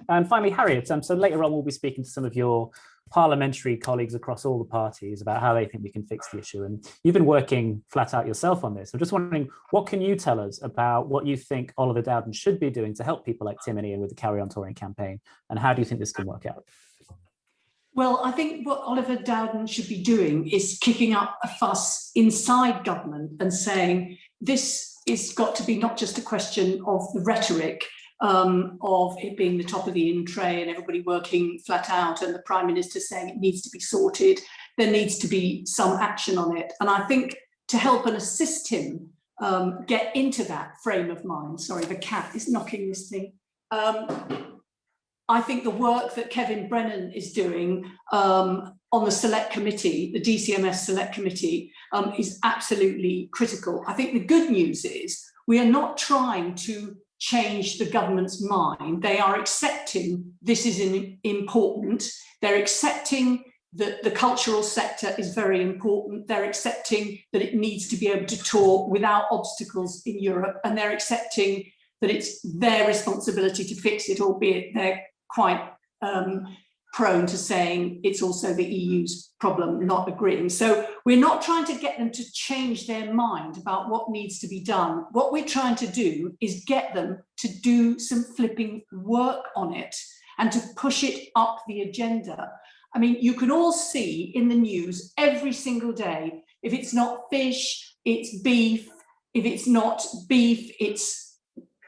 And finally, Harriet, so later on we'll be speaking to some of your parliamentary colleagues across all the parties about how they think we can fix the issue. And you've been working flat out yourself on this. I'm just wondering, what can you tell us about what you think Oliver Dowden should be doing to help people like Tim and Ian with the Carry On Touring campaign? And how do you think this can work out? Well, I think what Oliver Dowden should be doing is kicking up a fuss inside government and saying this is got to be not just a question of the rhetoric of it being the top of the in tray and everybody working flat out and the Prime Minister saying it needs to be sorted. There needs to be some action on it. And I think to help and assist him get into that frame of mind, sorry, the cat is knocking this thing. I think the work that Kevin Brennan is doing on the select committee, the DCMS select committee, is absolutely critical. I think the good news is we are not trying to change the government's mind. They are accepting this is important. They're accepting that the cultural sector is very important. They're accepting that it needs to be able to tour without obstacles in Europe, and they're accepting that it's their responsibility to fix it, albeit they're quite prone to saying it's also the EU's problem, not agreeing. So we're not trying to get them to change their mind about what needs to be done. What we're trying to do is get them to do some flipping work on it and to push it up the agenda. I mean, you can all see in the news every single day, if it's not fish, it's beef. If it's not beef, it's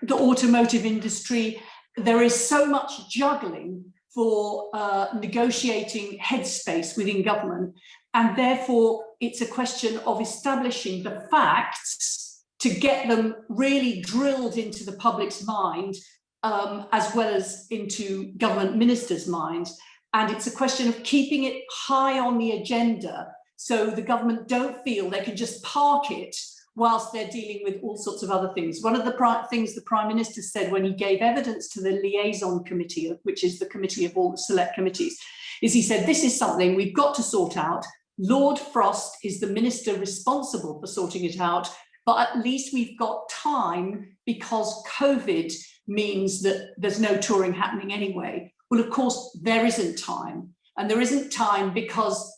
the automotive industry. There is so much juggling for negotiating headspace within government, and therefore it's a question of establishing the facts to get them really drilled into the public's mind, as well as into government ministers' minds. And it's a question of keeping it high on the agenda so the government don't feel they can just park it whilst they're dealing with all sorts of other things. One of the things the Prime Minister said when he gave evidence to the liaison committee, which is the committee of all the select committees, is he said, this is something we've got to sort out. Lord Frost is the minister responsible for sorting it out, but at least we've got time because COVID means that there's no touring happening anyway. Well, of course, there isn't time. And there isn't time because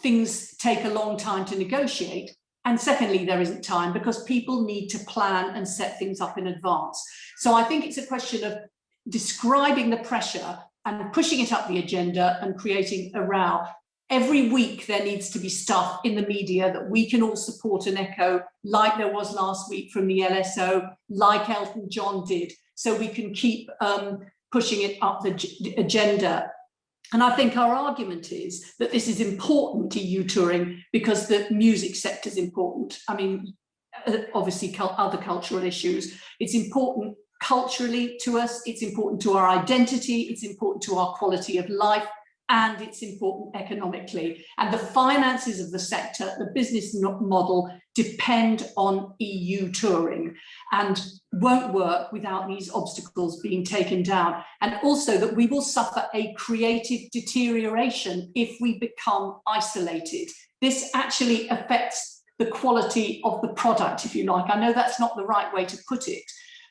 things take a long time to negotiate. And secondly, there isn't time because people need to plan and set things up in advance. So I think it's a question of describing the pressure and pushing it up the agenda and creating a row. Every week there needs to be stuff in the media that we can all support and echo, like there was last week from the LSO, like Elton John did, so we can keep pushing it up the agenda. And I think our argument is that this is important to EU touring because the music sector is important. I mean, obviously other cultural issues. It's important culturally to us, it's important to our identity, it's important to our quality of life, and it's important economically. And the finances of the sector, the business model, depend on EU touring and won't work without these obstacles being taken down. And also that we will suffer a creative deterioration if we become isolated. This actually affects the quality of the product, if you like. I know that's not the right way to put it,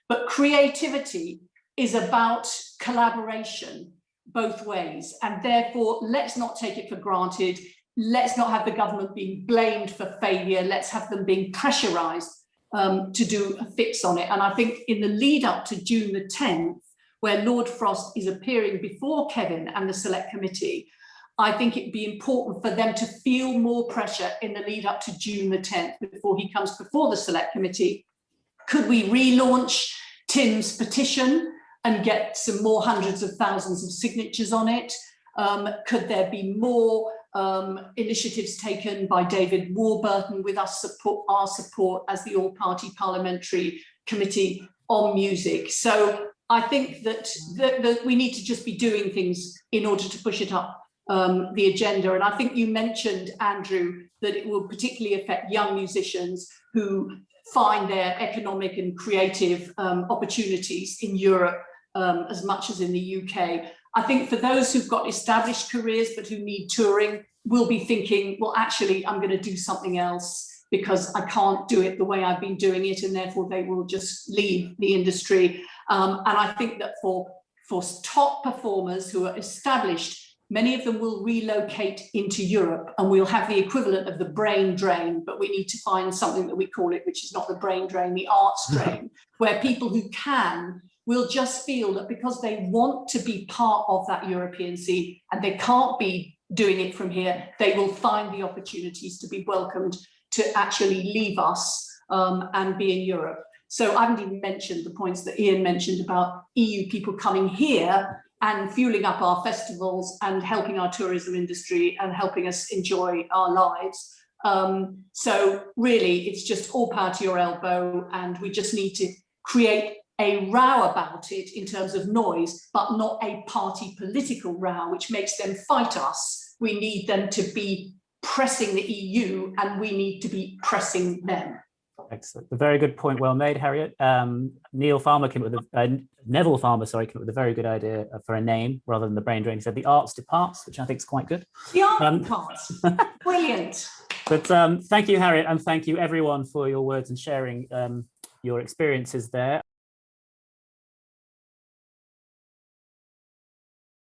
but creativity is about collaboration both ways, and therefore let's not take it for granted. Let's not have the government being blamed for failure. Let's have them being pressurized to do a fix on it. And I think in the lead up to June the 10th, where Lord Frost is appearing before Kevin and the select committee, I think it'd be important for them to feel more pressure in the lead up to June the 10th before he comes before the select committee. Could we relaunch Tim's petition and get some more hundreds of thousands of signatures on it? Could there be more initiatives taken by David Warburton with our support as the all-party parliamentary committee on music? So I think that we need to just be doing things in order to push it up the agenda. And I think you mentioned, Andrew, that it will particularly affect young musicians who find their economic and creative opportunities in Europe as much as in the UK. I think for those who've got established careers but who need touring, will be thinking, well, actually, I'm going to do something else because I can't do it the way I've been doing it, and therefore they will just leave the industry. And I think that for for top performers who are established. Many of them will relocate into Europe, and we'll have the equivalent of the brain drain, but we need to find something that we call it, which is not the brain drain, the arts drain, where people who can will just feel that because they want to be part of that European scene and they can't be doing it from here, they will find the opportunities to be welcomed to actually leave us and be in Europe. So I haven't even mentioned the points that Ian mentioned about EU people coming here and fueling up our festivals and helping our tourism industry and helping us enjoy our lives. So really, it's just all power to your elbow, and we just need to create a row about it in terms of noise, but not a party political row, which makes them fight us. We need them to be pressing the EU, and we need to be pressing them. Excellent. A very good point. Well made, Harriet. Neville Farmer came up with a very good idea for a name rather than the brain drain. He said the arts departs, which I think is quite good. The art departs. Brilliant. But thank you, Harriet, and thank you everyone for your words and sharing your experiences there.